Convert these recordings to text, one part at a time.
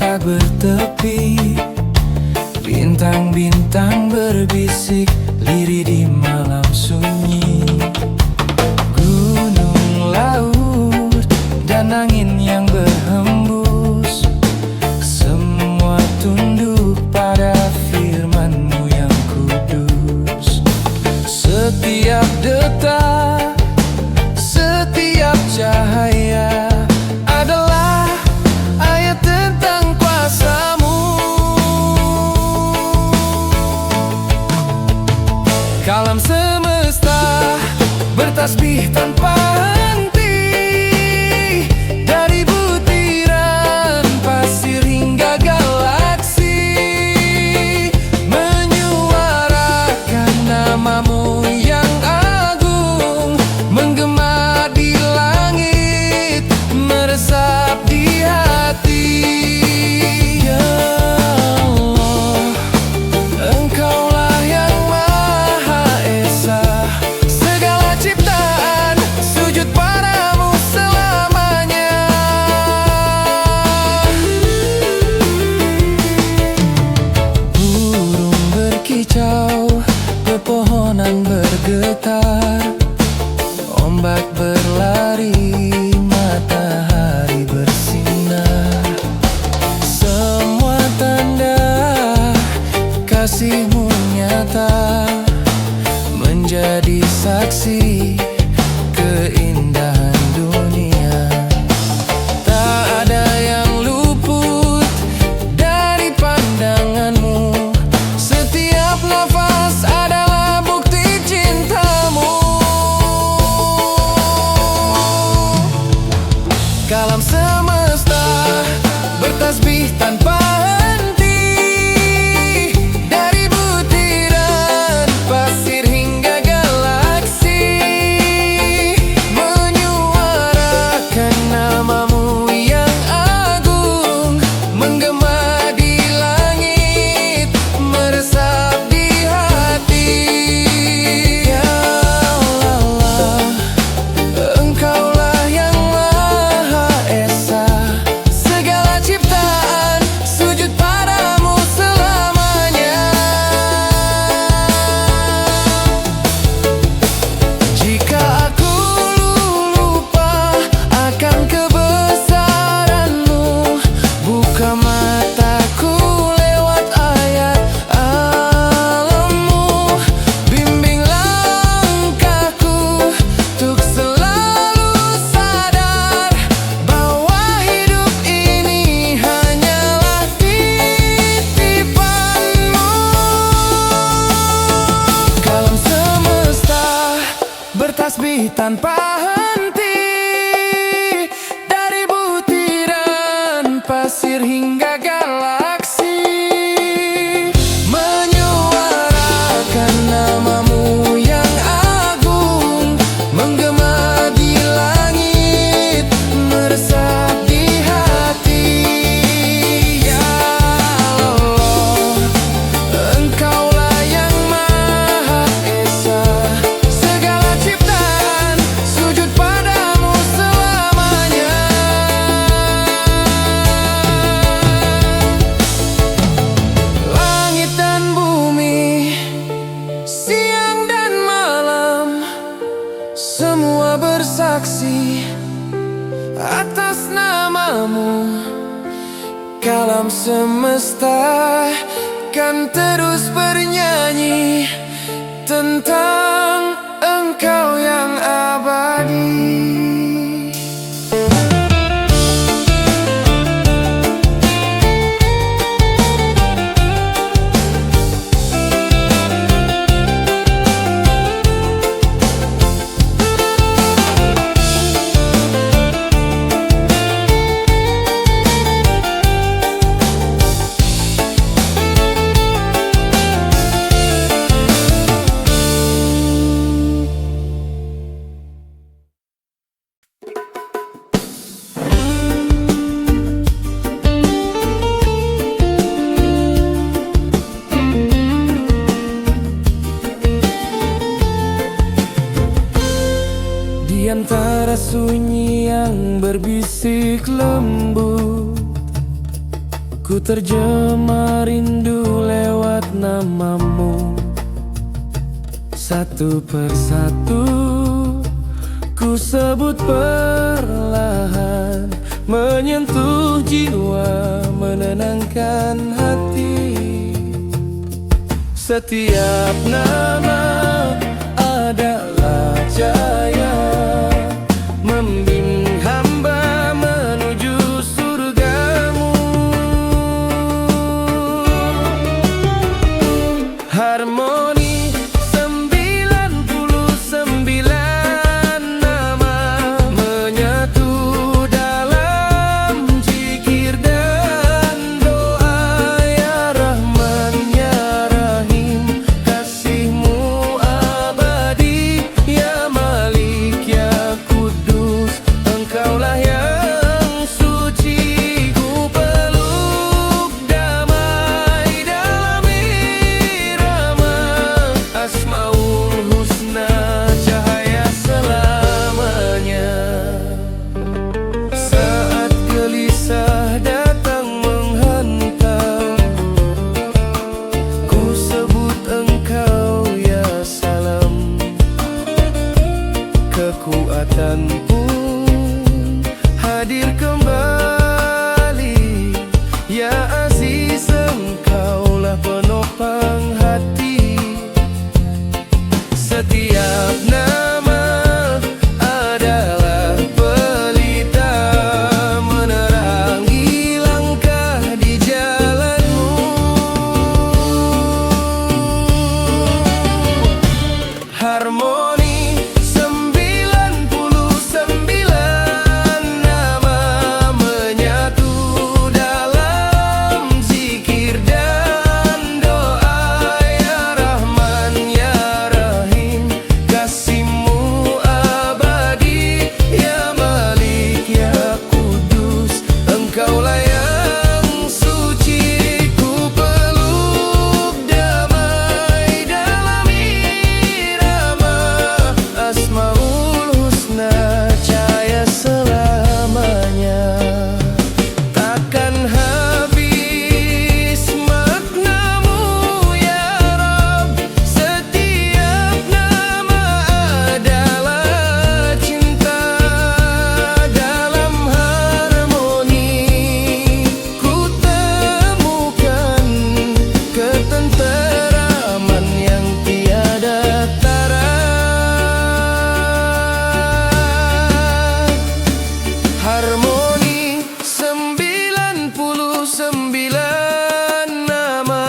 tak bertepi. Bintang-bintang berbisik lirih di malam sunyi. Gunung, laut, dan angin yang berhembus, semua tunduk pada firman-Mu yang kudus. Setiap detak, setiap cahaya adalah ayat tentang kuasa-Mu. Kalam semesta bertasbih tanpa henti, dari butiran pasir hingga galaksi, menyuarakan nama-Mu yang agung, menggema di langit, meresap di hati. Ya Allah, Engkaulah yang Maha Esa, segala ciptaan sujud padamu selamanya. Burung berkicau, pepohonan bergetar, ombak berlari, matahari bersinar. Semua tanda kasih-Mu nyata, menjadi saksi keindahan dunia. Tak ada yang luput dari pandangan-Mu, setiap nafas adalah bukti cinta-Mu. Kalam semesta bertasbih tanpa henti, dari butiran pasir hingga galaksi, menyuarakan nama-Mu yang agung, menggema di langit, meresap di hati. Ya Allah, Engkaulah yang Maha Esa, segala ciptaan sujud padamu selamanya. Jika aku lupa akan kebesaran-Mu, buka mataku lewat ayat alam-Mu, bimbing langkahku untuk selalu sadar bahwa hidup ini hanyalah titipan-Mu. Kalam semesta bertasbih tanpa henti, dari butiran pasir hingga galaksi, menyuarakan nama-Mu yang agung, menggema di langit, meresap di hati. Ya Allah, Engkaulah yang Maha Esa, segala ciptaan sujud padamu selamanya. Langit dan bumi, siang dan malam, semua bersaksi atas nama-Mu. Kalam semesta kan terus bernyanyi tentang Engkau yang abadi. antara sunyi yang berbisik lembut, Ku terjemah rindu lewat namamu. Satu persatu ku sebut perlahan, menyentuh jiwa, menenangkan hati. Setiap nama adalah cahaya, membimbing hamba menuju surgamu. Harmoni 99 nama menyatu dalam zikir dan doa. Ya Rahman ya Rahim, kasih-Mu abadi. Ya Malik ya Kudus, Engkaulah yang suci. Ku peluk damai dalam irama Asmaul Husna, cahaya selamanya. Saat gelisah datang menghantam, ku sebut Engkau ya Salam. Kekuatan pun hadir kembali. Ya Aziz, Engkaulah penopang hati. Setiap nama adalah pelita, menerangi langkah di jalanmu. Harmoni 99 nama menyatu dalam zikir dan doa. Ya Rahman ya Rahim, kasih-Mu abadi. Ya Malik ya Kudus, Engkaulah yang suci. Ku peluk damai dalam irama Asmaul Husna, cahaya selamanya. Takkan habis makna-Mu ya Rabb. Setiap nama adalah cinta. Dalam harmoni ku temukan ketenteraman yang tiada tara. Harmoni 99 nama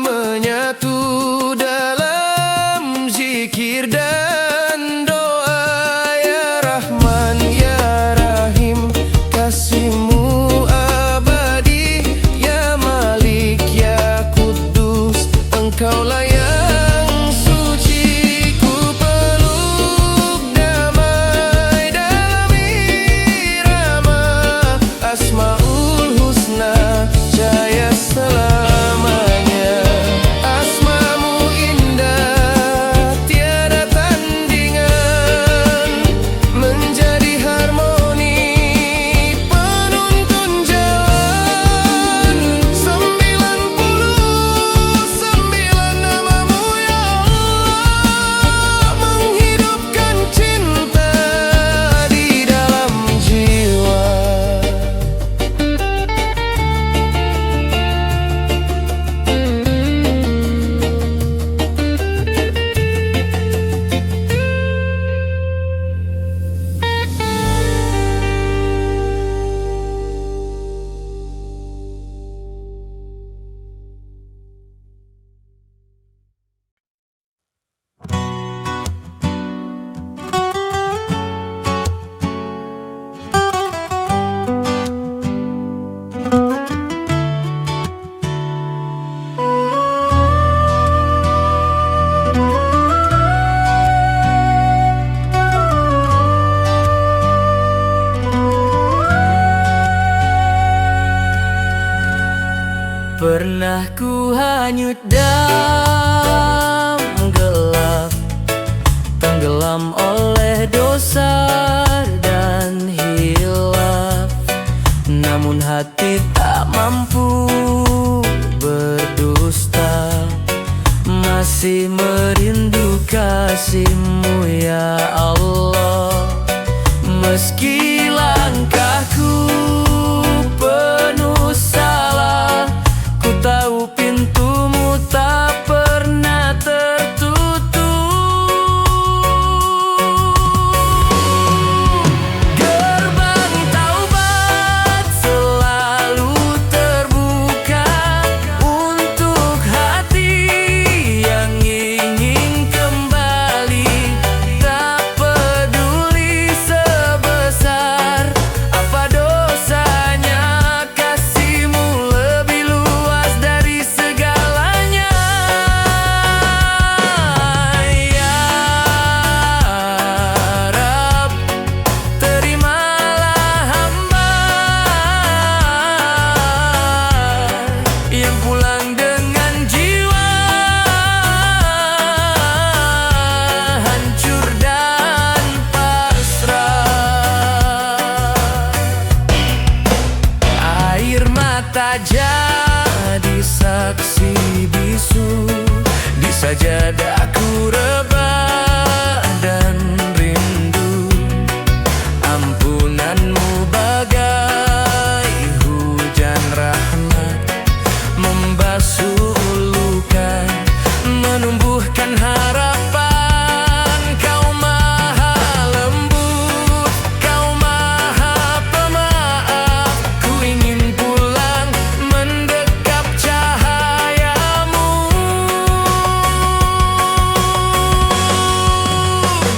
menyatu dalam zikir dan doa. Ya Rahman ya Rahim, kasih-Mu abadi. Ya Malik ya Kudus, Engkaulah yang suci. Ku peluk damai dalam irama Asmaul Husna, cahaya selamanya. Asma-Mu indah tiada tandingan, menjadi harmoni penuntun jalan. 99 nama-Mu ya Allah, menghidupkan cinta di dalam jiwa. Pernah ku hanyut dalam gelap, tenggelam oleh dosa dan hilaf. Namun hati tak mampu di saksi bisu, di sajadaku rebah dan rindu. Ampunanmu bagai hujan rahmat, membasuh luka, menumbuhkan harapan. Kau maha lembut, kau maha pemaaf. Ku ingin pulang mendekap cahayamu.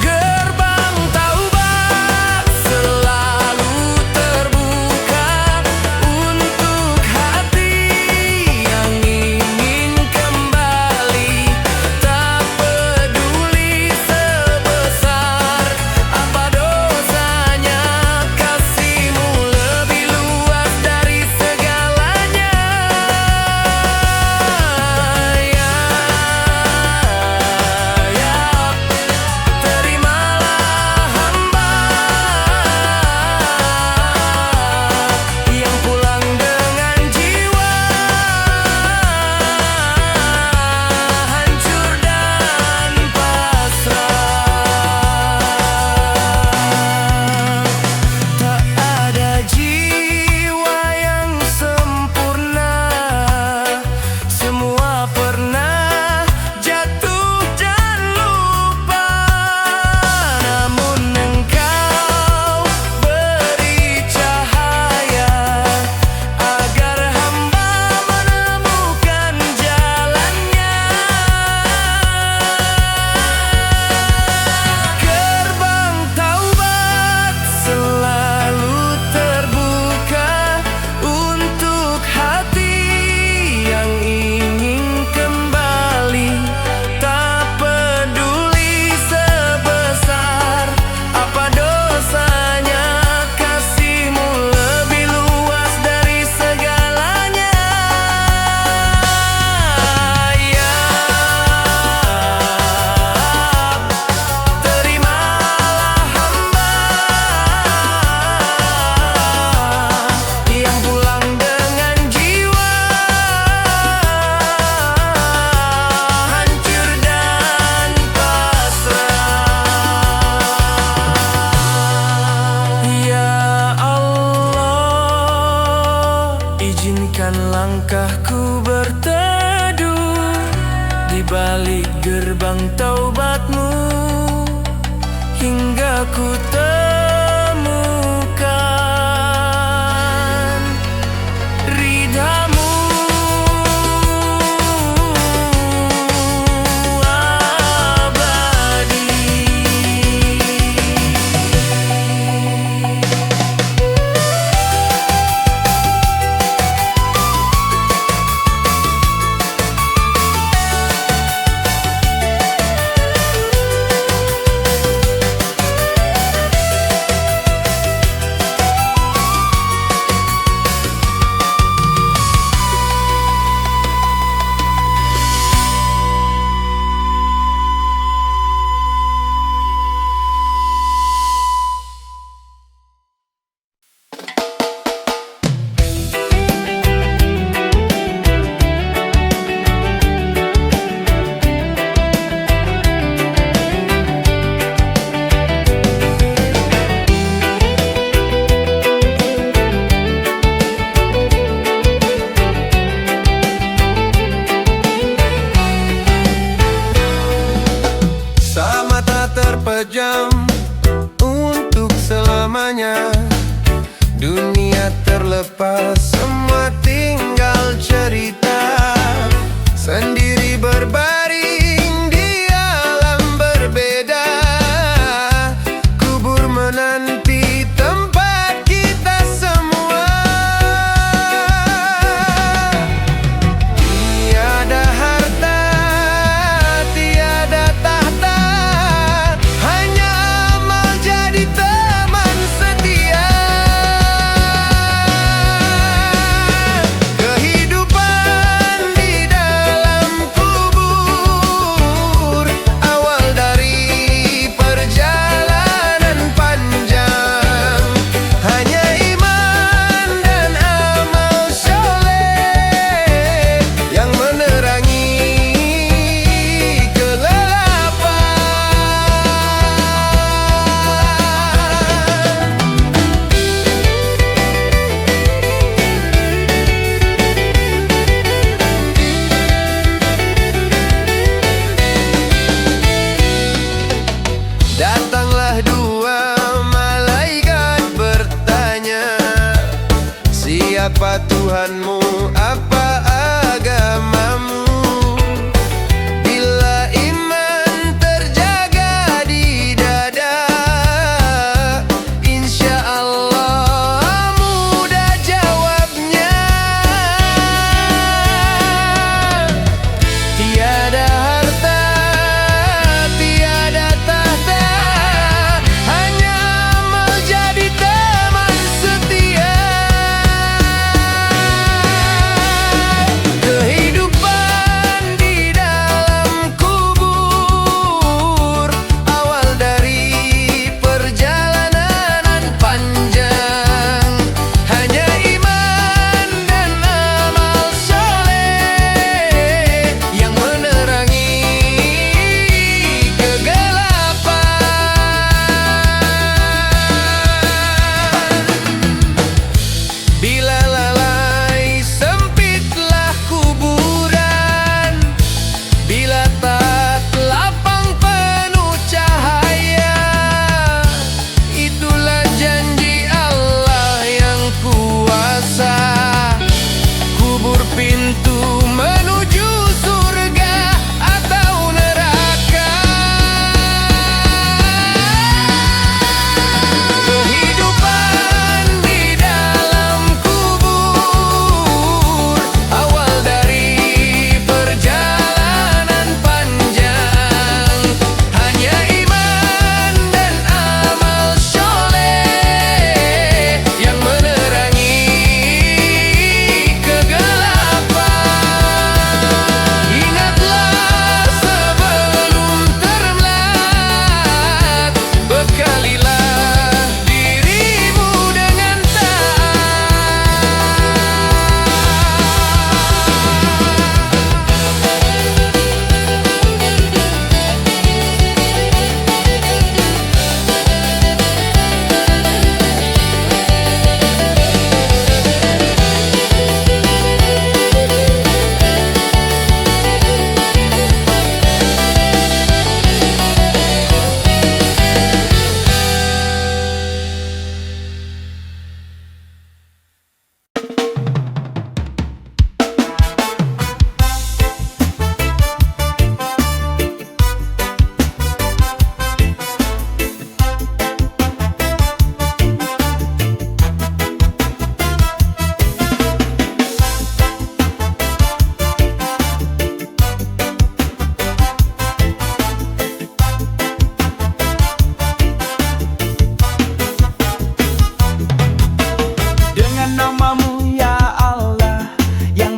Gerbang taubat selalu terbuka untuk hati yang ingin kembali. Tak peduli sebesar apa dosanya, kasih-Mu lebih luas dari segalanya. Terimalah hamba yang pulang dengan jiwa hancur dan pasrah. Tak ada jiwa yang sempurna, semua pernah jatuh dan lupa. Namun Engkau beri cahaya agar hamba menemukan jalannya. Gerbang taubat selalu terbuka untuk hati yang ingin kembali. Tak peduli sebesar apa dosanya, kasih-Mu lebih luas dari segalanya. Terimalah hamba yang pulang dengan jiwa hancur dan pasrah. Ya Allah, izinkan langkahku berteduh di balik gerbang taubat-Mu hingga ku temukan ridha-Mu abadi.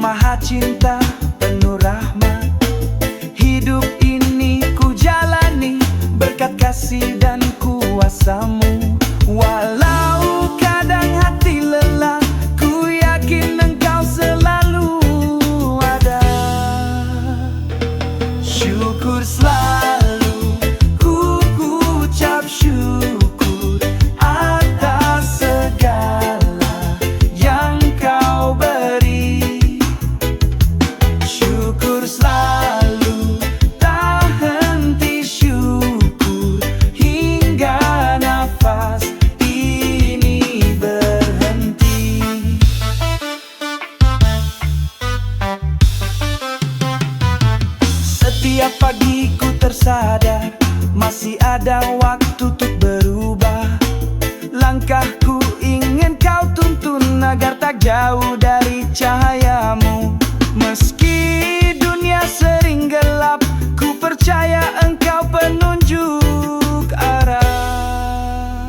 Maha cinta penuh rahmat. Hidup ini ku jalani berkat kasih dan kuasa-Mu. Walau kadang hati lelah, ku yakin Engkau selalu ada. Syukur selalu ku ucap syukur atas segala yang Kau beri. Syukur selalu tak henti syukur hingga nafas ini berhenti. Setiap pagi ku tersadar masih ada waktu untuk berubah. Langkahku ingin Kau tuntun agar tak jauh dari cahaya-Mu. Meski dunia sering gelap, ku percaya Engkau penunjuk arah.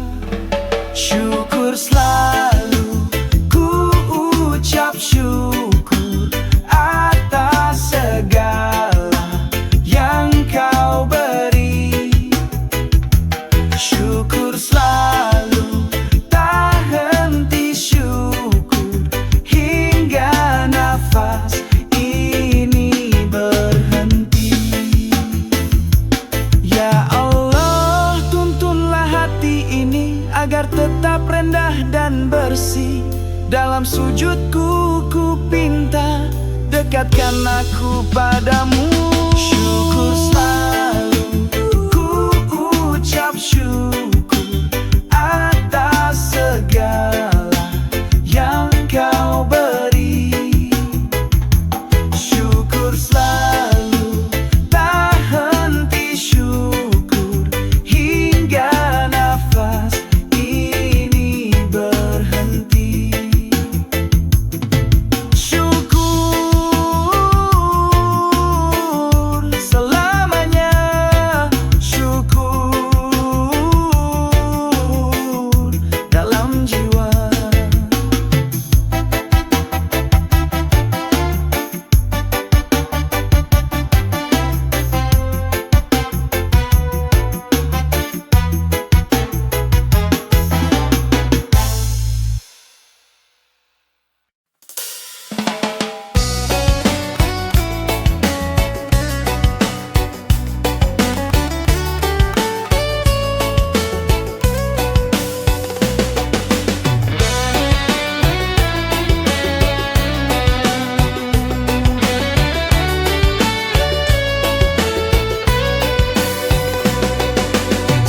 Syukur selalu ku ucap syukur atas segala yang Kau beri. Syukur selalu tak henti syukur hingga nafas ini berhenti. Ya Allah, tuntunlah hati ini agar tetap rendah dan bersih. Dalam sujudku ku pinta, dekatkan aku padamu. Syukur selalu ku ucap syukur atas segala yang Kau beri. Syukur selalu tak henti syukur hingga nafas ini berhenti. Syukur selamanya, syukur dalam jiwa.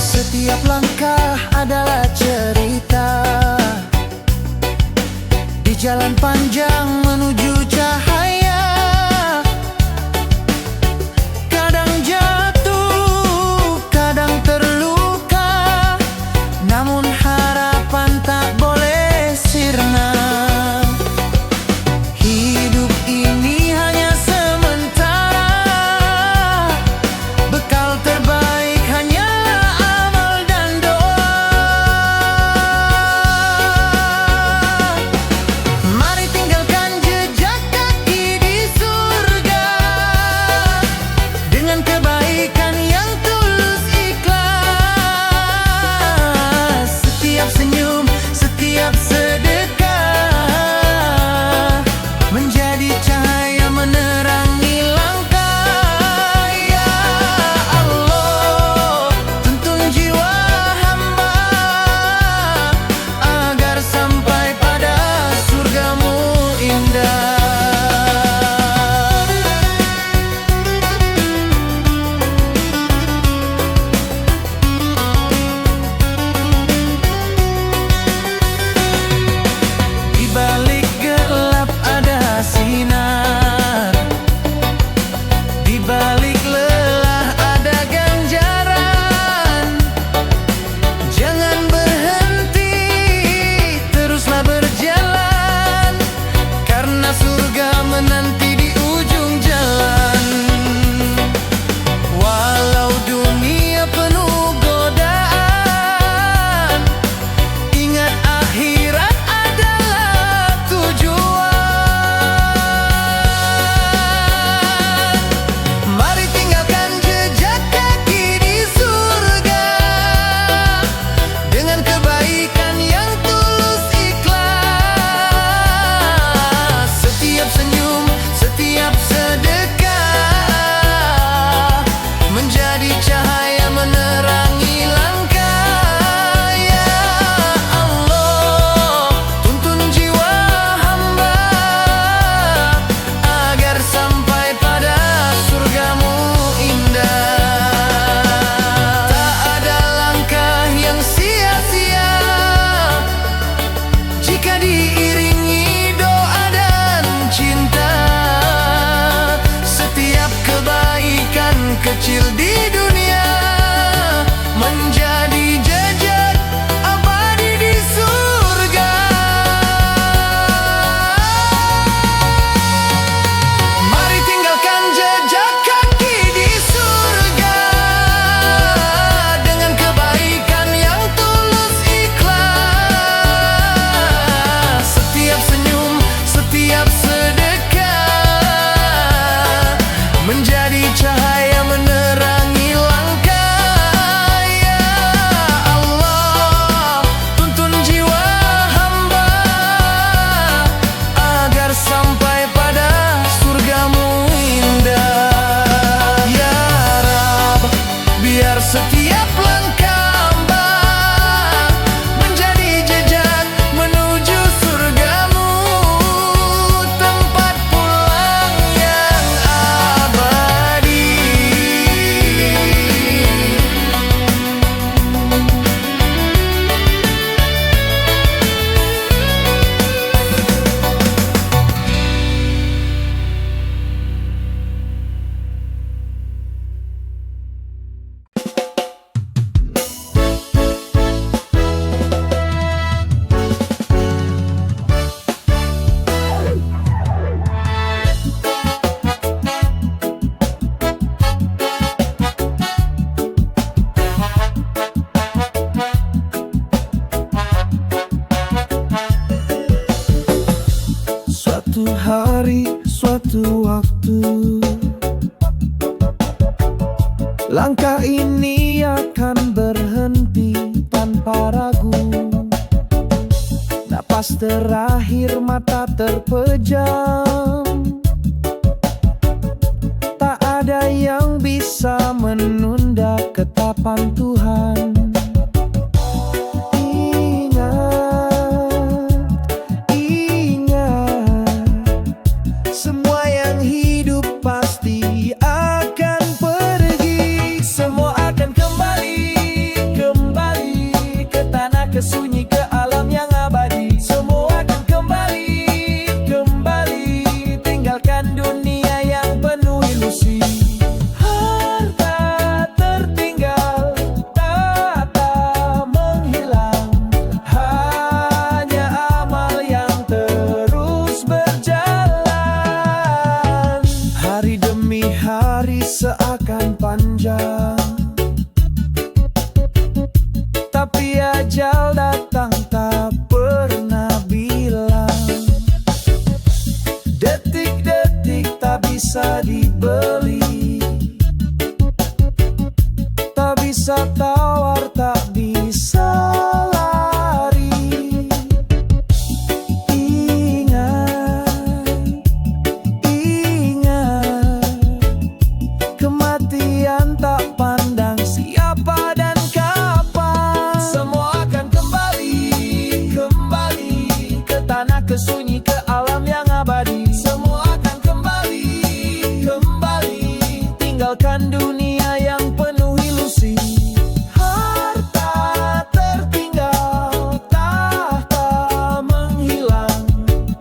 Setiap langkah adalah cerita di jalan panjang menuju cahaya. Kadang jatuh, kadang terluka, namun harapan tak boleh sirna. Hidup ini hanya sementara, bekal terbaik hanyalah amal dan doa. Mari tinggalkan jejak kaki di surga dengan kebaikan yang tulus ikhlas. Setiap senyum, setiap sedekah menjadi cahaya menerangi langkah. Ya Allah, tuntun jiwa hamba agar sampai pada surga-Mu indah. Di balik gelap ada sinar, kecil di dunia menjadi jejak abadi di surga. Mari tinggalkan jejak kaki di surga dengan kebaikan yang tulus ikhlas. Setiap senyum, setiap sedekah menjadi cahaya menerangi langkah. Ya Allah, tuntun jiwa hamba agar sampai pada surgamu indah. Ya Rab, biar setiap langkah hamba menjadi jejak menuju surgamu, tempat pulang yang abadi. Suatu hari, suatu waktu, langkah ini akan berhenti tanpa ragu. Napas terakhir, mata terpejam. Tak ada yang bisa menunda ketetapan Tuhan. Semua yang hidup pasti akan pergi. Semua akan kembali ke tanah kesunyi, ke alam yang abadi. Semua akan kembali tinggalkan dunia yang penuh ilusi. Harta tertinggal, tata menghilang, hanya amal yang terus berjalan. Hari demi hari seakan panjang, tapi ajal datang tak pernah bilang. Detik-detik tak bisa dibeli, tak bisa tawar, tak bisa lari. Ingat, kematian tak pandang siapa dan kapan. Semua akan kembali ke tanah kesunyi, ke alam yang abadi. Semua akan kembali tinggalkan dunia yang penuh ilusi. Harta tertinggal, tahta menghilang,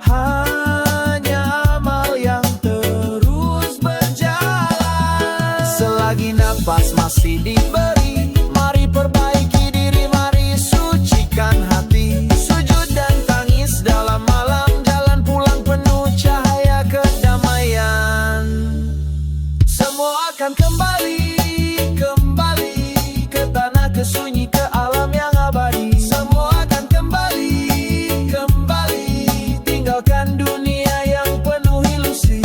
hanya amal yang terus berjalan. Selagi nafas masih diberi, mari perbaiki diri, mari sucikan hati. Sujud dan tangis dalam malam, jalan pulang penuh cahaya kedamaian. Semua akan kembali ke tanah kesunyi, ke alam yang abadi. Semua akan kembali tinggalkan dunia yang penuh ilusi.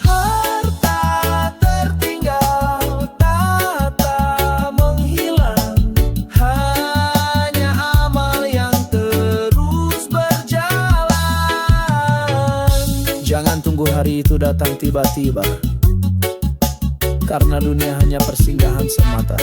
Harta tertinggal, tata menghilang, hanya amal yang terus berjalan. Jangan tunggu hari itu datang tiba-tiba, karena dunia hanya persinggahan semata.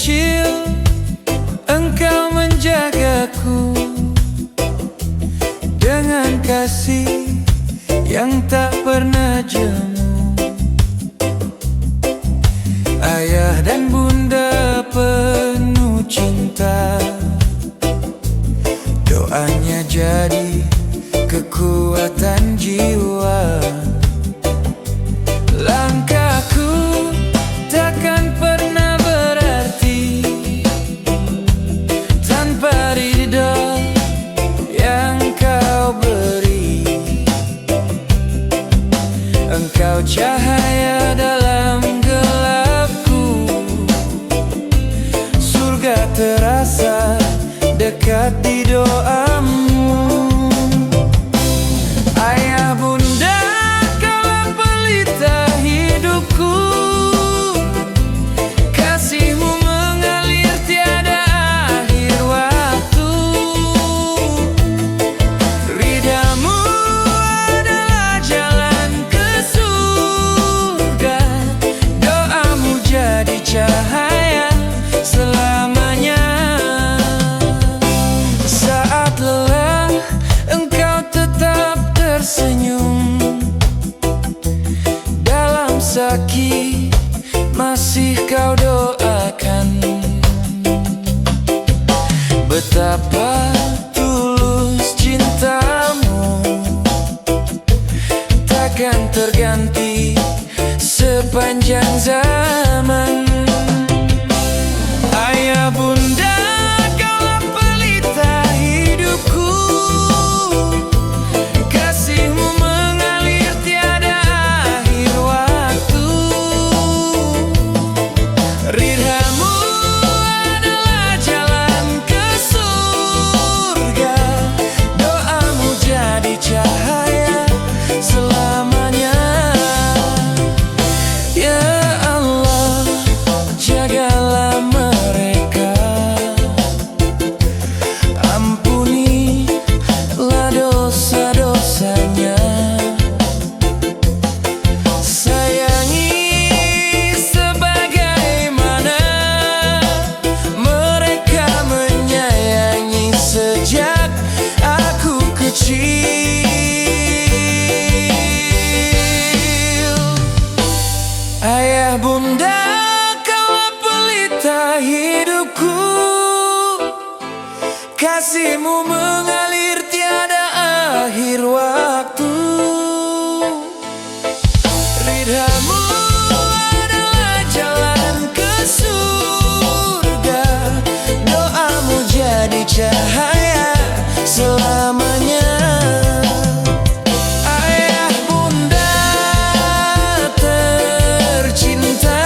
kecil engkau menjagaku dengan kasih yang tak pernah jemu. Ayah dan bunda penuh cinta, doanya jadi kekuatan jiwa. Langkahku takkan pernah berarti tanpa ridho yang kau beri. Engkau cahaya dalam gelapku, surga terasa dekat di doamu. Ayah bunda, kaulah pelita hidupku, kasihmu mengalir tiada akhir waktu. Ridhamu adalah jalan ke surga, doamu jadi cahaya selamanya. Saat lelah engkau tetap tersenyum, dalam sakit masih kau doakan. Betapa tulus cintamu, takkan terganti sepanjang zaman. Ayah bunda, kaulah pelita hidupku, kasihmu mengalir tiada akhir waktu. Ridhamu adalah jalan ke surga, doamu jadi cahaya selamanya. Ya Allah, jagalah mereka, ampunilah dosa-dosanya. Sayangi sebagaimana mereka menyayangi sejak aku kecil. Ayah bunda, kaulah pelita hidupku, kasihmu mengalir tiada akhir waktu. Ridhamu adalah jalan ke surga, doamu jadi cahaya selamanya. Ayah bunda tercinta,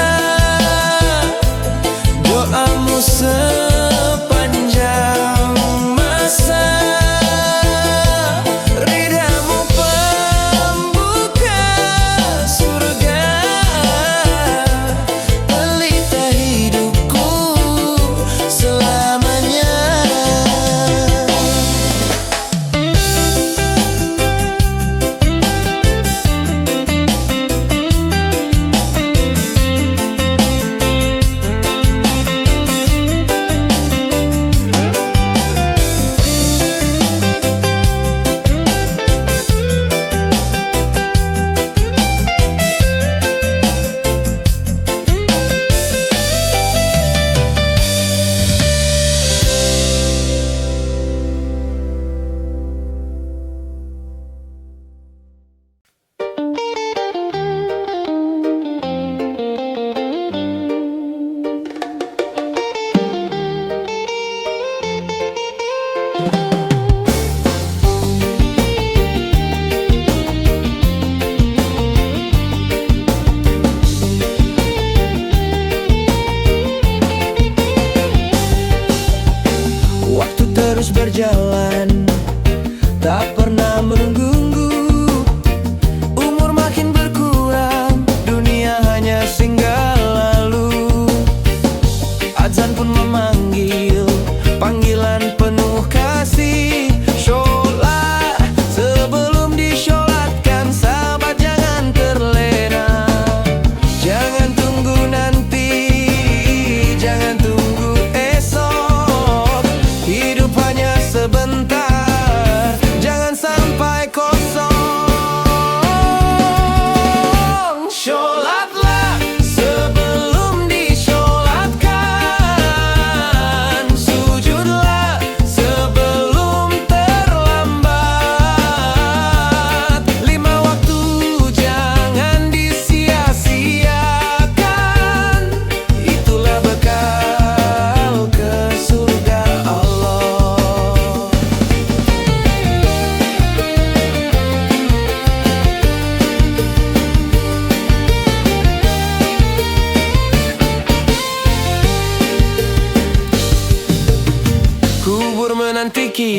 doamu sepanjang masa. Ridhamu pembuka surga, pelita hidupku selamanya. Waktu terus berjalan, tak pernah menunggu. Umur makin berkurang, dunia hanya singgah lalu. Azan pun memanggil, panggilan penuh kasih. Sholat sebelum disholatkan, sahabat jangan terlena. Jangan tunggu nanti, jangan tunggu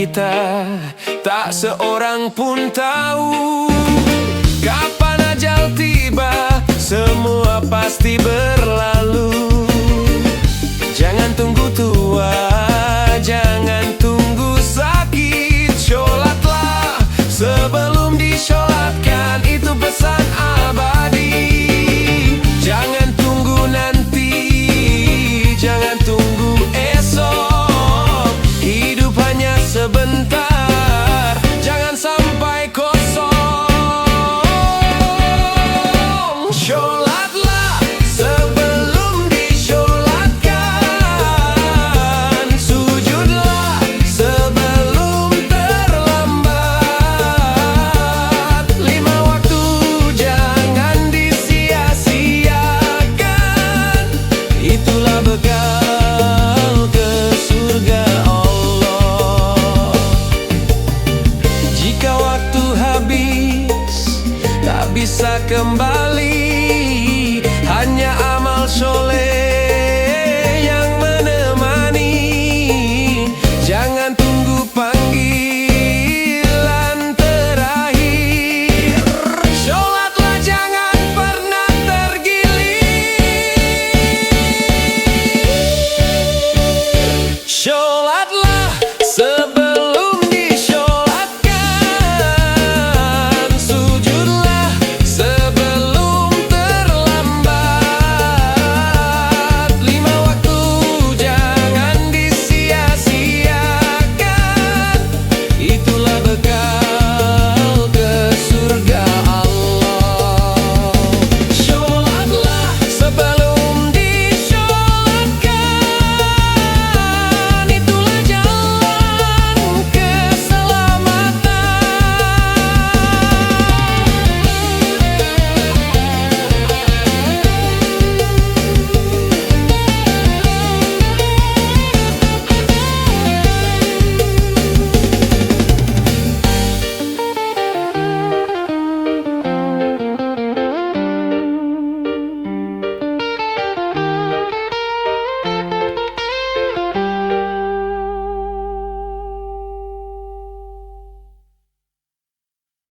kita, tak seorang pun tahu kapan ajal tiba, semua pasti berlalu. Jangan tunggu tua, jangan tunggu sakit, sholatlah sebelum disholatkan, itu pesan abadi. Jangan tunggu nanti, jangan tunggu esok, hidup hanya sebentar, jangan sampai kosong. Sholatlah sebelum disholatkan, sujudlah sebelum terlambat. 5 waktu jangan disia-siakan, itulah bekal ke surga Allah. Jika waktu habis tak bisa kembali,